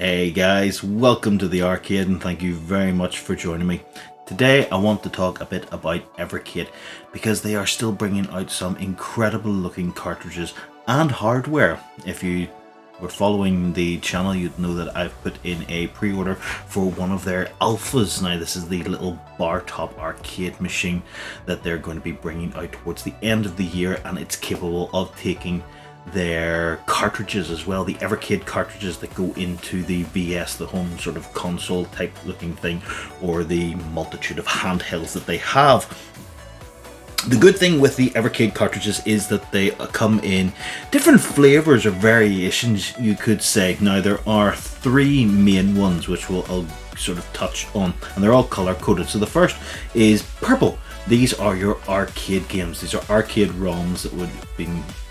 Hey guys, welcome to the arcade and thank you very much for joining me. Today I want to talk a bit about Evercade because they are still bringing out some incredible looking cartridges and hardware. If you were following the channel, you'd know that I've put in a pre-order for one of their alphas. Now this is the little bar top arcade machine that they're going to be bringing out towards the end of the year, and it's capable of taking their cartridges as well, the Evercade cartridges that go into the VS, the home sort of console type looking thing, or the multitude of handhelds that they have. The good thing with the Evercade cartridges is that they come in different flavors or variations, you could say. Now there are three main ones which I'll sort of touch on, and they're all color coded. So the first is purple. These are your arcade games. These are arcade ROMs that would be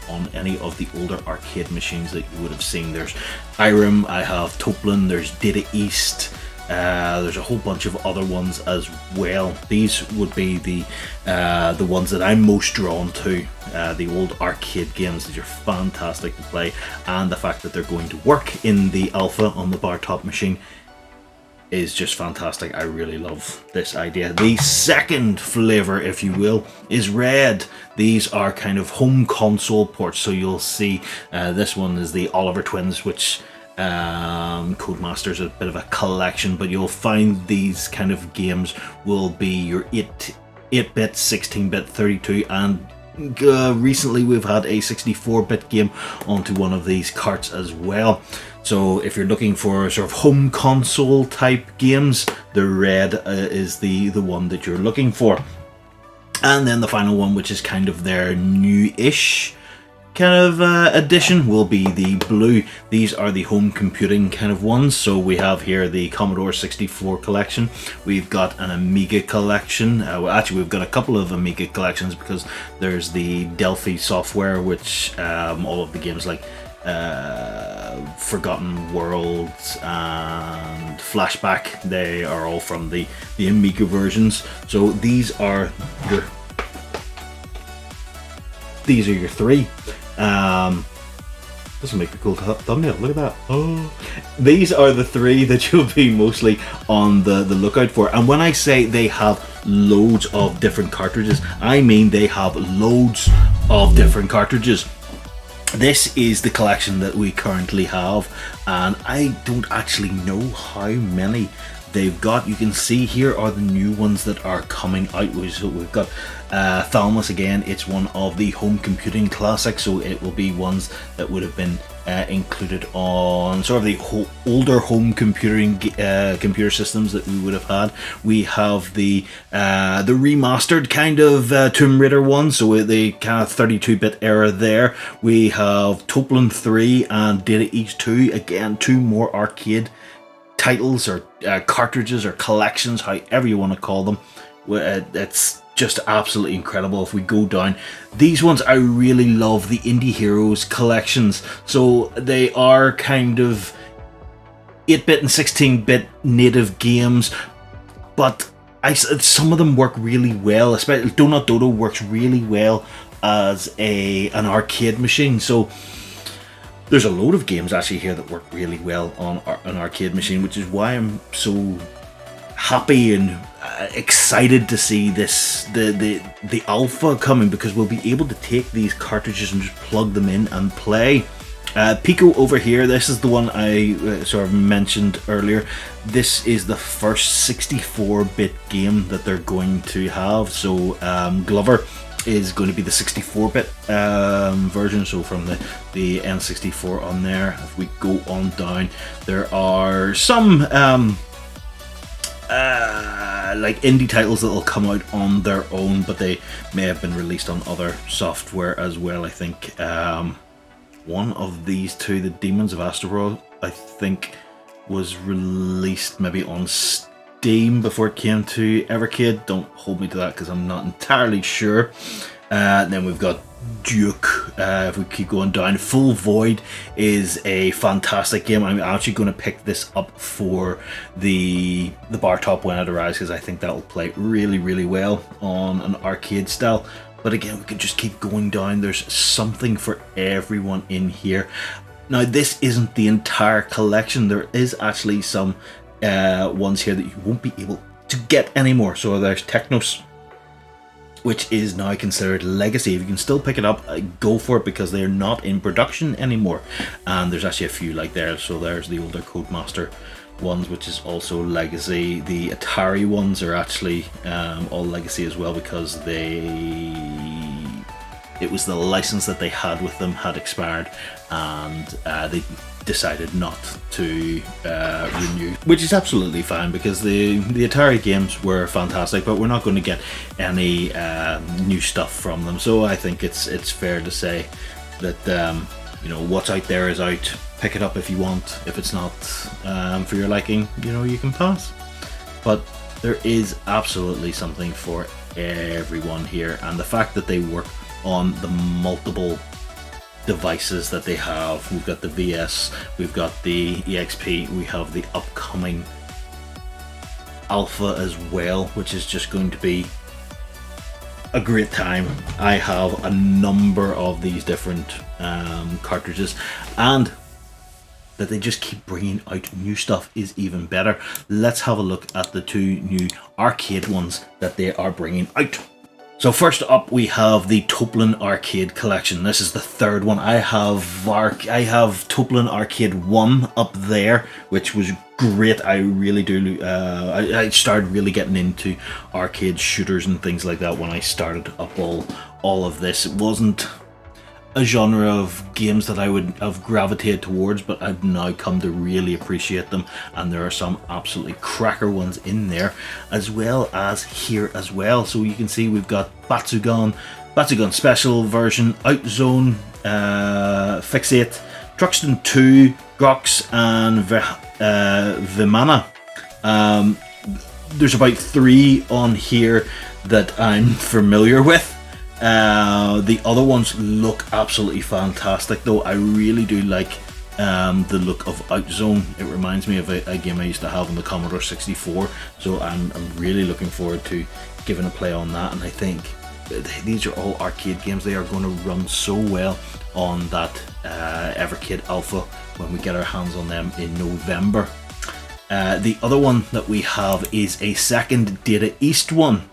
on any of the older arcade machines that you would have seen. There's Irem, I have Toplin, there's Data East, there's a whole bunch of other ones as well. These would be the ones that I'm most drawn to, the old arcade games. These are fantastic to play, and the fact that they're going to work in the alpha on the bar top machine is just fantastic. I really love this idea. The second flavor, if you will, is red. These are kind of home console ports. So you'll see this one is the Oliver Twins, which Codemaster's a bit of a collection, but you'll find these kind of games will be your 8-bit, 16-bit, 32, and recently we've had a 64-bit game onto one of these carts as well. So if you're looking for sort of home console type games, the red is the one that you're looking for. And then the final one, which is kind of their new-ish kind of edition, will be the blue. These are the home computing kind of ones. So we have here the Commodore 64 collection. We've got an Amiga collection. Well, actually, we've got a couple of Amiga collections because there's the Delphi software, which all of the games like Forgotten Worlds and Flashback, they are all from the Amiga versions. So these are your three. This will make a cool thumbnail. Look at that. Oh, these are the three that you'll be mostly on the lookout for. And when I say they have loads of different cartridges, I mean they have loads of different cartridges. This is the collection that we currently have, and I don't actually know how many they've got. You can see here are the new ones that are coming out. So we've got Thalmus again. It's one of the home computing classics, so it will be ones that would have been included on sort of the older home computing computer systems that we would have had. We have the remastered kind of Tomb Raider one, so the kind of 32-bit era there. We have Toplin 3 and Data East 2, again two more arcade titles or cartridges or collections, however you want to call them. It's just absolutely incredible. If we go down, these ones I really love, the Indie Heroes collections. So they are kind of 8-bit and 16-bit native games, but some of them work really well. Especially Donut Dodo works really well as an arcade machine. So there's a load of games actually here that work really well on an arcade machine, which is why I'm so happy and excited to see the alpha coming, because we'll be able to take these cartridges and just plug them in and play. Pico over here, this is the one I sort of mentioned earlier. This is the first 64-bit game that they're going to have. So Glover is going to be the 64-bit version, so from the N64 on there. If we go on down, there are some like indie titles that will come out on their own, but they may have been released on other software as well. I think one of these two, the Demons of Astaroth, I think was released maybe on Steam before it came to Evercade. Don't hold me to that because I'm not entirely sure. Then we've got Duke. If we keep going down, Full Void is a fantastic game. I'm actually going to pick this up for the bar top when it arrives, because I think that will play really, really well on an arcade style. But again, we could just keep going down. There's something for everyone in here. Now, this isn't the entire collection. There is actually some ones here that you won't be able to get anymore. So there's Technos, which is now considered legacy. If you can still pick it up, go for it, because they're not in production anymore. And there's actually a few like there. So there's the older Codemaster ones, which is also legacy. The Atari ones are actually all legacy as well, because it was the license that they had with them had expired, and they decided not to renew, which is absolutely fine, because the Atari games were fantastic, but we're not going to get any new stuff from them. So I think it's fair to say that you know, what's out there is out. Pick it up if you want. If it's not for your liking, you know, you can pass. But there is absolutely something for everyone here, and the fact that they work on the multiple devices that they have. We've got the VS, we've got the EXP, we have the upcoming Alpha as well, which is just going to be a great time. I have a number of these different cartridges, and that they just keep bringing out new stuff is even better. Let's have a look at the two new arcade ones that they are bringing out. So first up, we have the Toplin Arcade Collection. This is the third one. I have Toplin Arcade 1 up there, which was great. I really do. I started really getting into arcade shooters and things like that when I started up all of this. It wasn't a genre of games that I would have gravitated towards, but I've now come to really appreciate them, and there are some absolutely cracker ones in there, as well as here as well. So you can see we've got Batsugan Special Version, Outzone, Fixate, Truxton 2, Grox, and Vimana. There's about 3 on here that I'm familiar with. The other ones look absolutely fantastic, though. I really do like the look of Outzone. It reminds me of a game I used to have on the Commodore 64, so I'm really looking forward to giving a play on that. And I think these are all arcade games. They are going to run so well on that Evercade Alpha when we get our hands on them in November. The other one that we have is a second Data East one.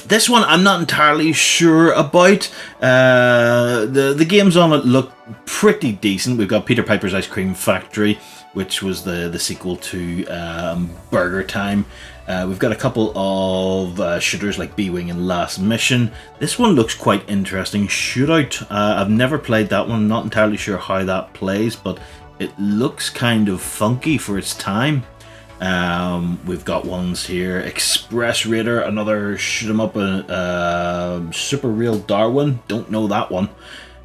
This one I'm not entirely sure about. The games on it look pretty decent. We've got Peter Piper's Ice Cream Factory, which was the sequel to Burger Time. We've got a couple of shooters like B-Wing and Last Mission. This one looks quite interesting. Shootout. I've never played that one. Not entirely sure how that plays, but it looks kind of funky for its time. We've got ones here. Express Raider, another shoot 'em up, Super Real Darwin, don't know that one.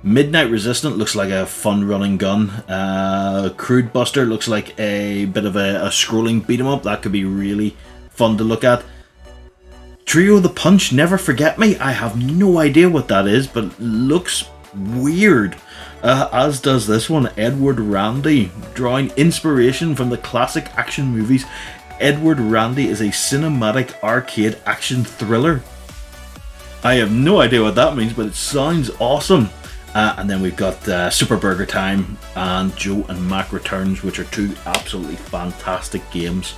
Midnight Resistant looks like a fun running gun. Crude Buster looks like a bit of a scrolling beat 'em up. That could be really fun to look at. Trio the Punch, Never Forget Me. I have no idea what that is, but it looks weird. As does this one, Edward Randy, drawing inspiration from the classic action movies. Edward Randy is a cinematic arcade action thriller. I have no idea what that means, but it sounds awesome. And then we've got Super Burger Time and Joe and Mac Returns, which are 2 absolutely fantastic games.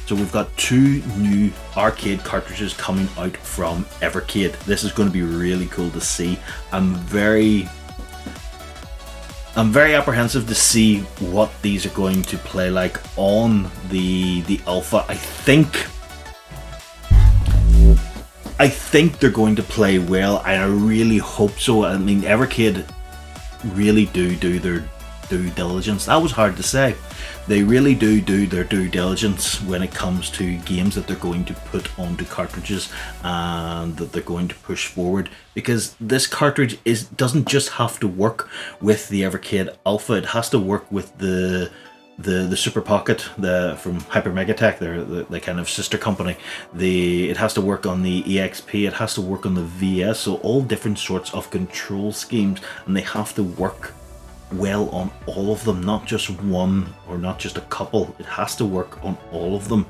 So we've got 2 new arcade cartridges coming out from Evercade. This is going to be really cool to see. I'm very apprehensive to see what these are going to play like on the Alpha. I think they're going to play well, and I really hope so. I mean, Evercade really do their due diligence. That was hard to say. They really do their due diligence when it comes to games that they're going to put onto cartridges and that they're going to push forward, because this cartridge doesn't just have to work with the Evercade Alpha. It has to work with the Super Pocket from Hyper Megatech, the kind of sister company. It has to work on the EXP, it has to work on the VS, so all different sorts of control schemes, and they have to work well on all of them, not just one or not just a couple. It has to work on all of them,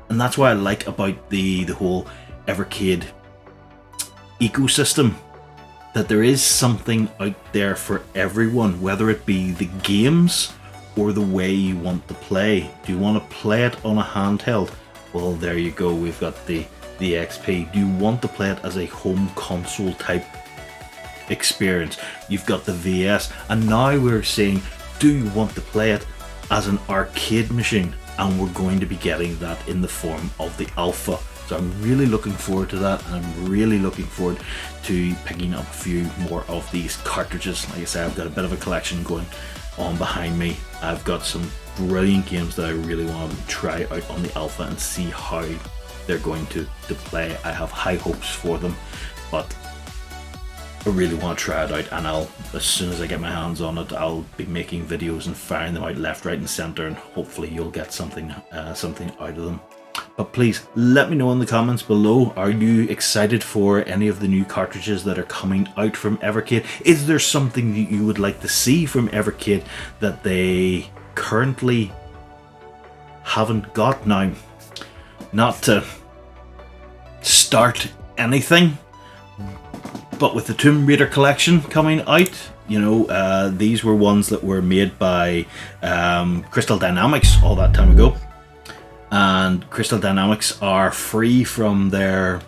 and that's what I like about the whole Evercade ecosystem. that there is something out there for everyone, whether it be the games or the way you want to play. Do you want to play it on a handheld? Well, there you go, we've got the XP. Do you want to play it as a home console type experience? You've got the VS, and now we're saying, do you want to play it as an arcade machine? And we're going to be getting that in the form of the alpha. So I'm really looking forward to that, and I'm really looking forward to picking up a few more of these cartridges. Like I said, I've got a bit of a collection going on behind me. I've got some brilliant games that I really want to try out on the alpha and see how they're going to play. I have high hopes for them, but I really want to try it out, and as soon as I get my hands on it, I'll be making videos and firing them out left, right and center, and hopefully you'll get something out of them. But please let me know in the comments below, are you excited for any of the new cartridges that are coming out from Evercade? Is there something that you would like to see from Evercade that they currently haven't got? Now, not to start anything, but with the Tomb Raider collection coming out, you know, these were ones that were made by Crystal Dynamics all that time ago. And Crystal Dynamics are free from their,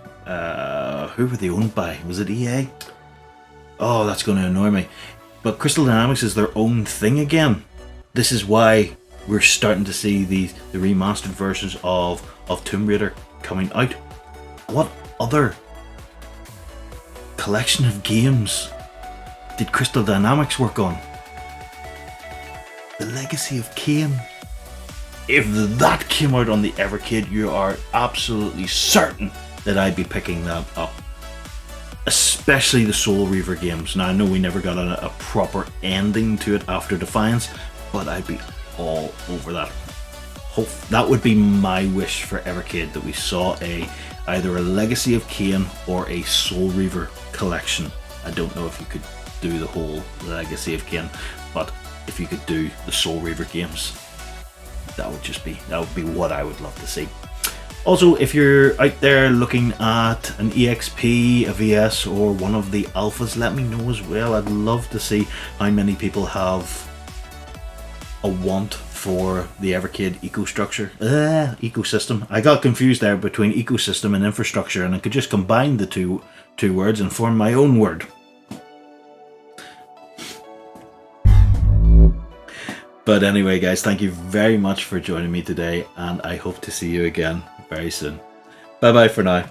who were they owned by? Was it EA? Oh, that's going to annoy me. But Crystal Dynamics is their own thing again. This is why we're starting to see the remastered versions of Tomb Raider coming out. What other collection of games did Crystal Dynamics work on? The Legacy of Kain. If that came out on the Evercade, you are absolutely certain that I'd be picking that up. Especially the Soul Reaver games. Now, I know we never got a proper ending to it after Defiance, but I'd be all over that. That would be my wish for Evercade, that we saw either a Legacy of Kain or a Soul Reaver collection. I don't know if you could do the whole Legacy of Kain, but if you could do the Soul Reaver games, that would be what I would love to see. Also, if you're out there looking at an EXP, a VS, or one of the alphas, let me know as well. I'd love to see how many people have a want for the Evercade ecosystem. I got confused there between ecosystem and infrastructure, and I could just combine the two words and form my own word. But anyway, guys, thank you very much for joining me today, and I hope to see you again very soon. Bye bye for now.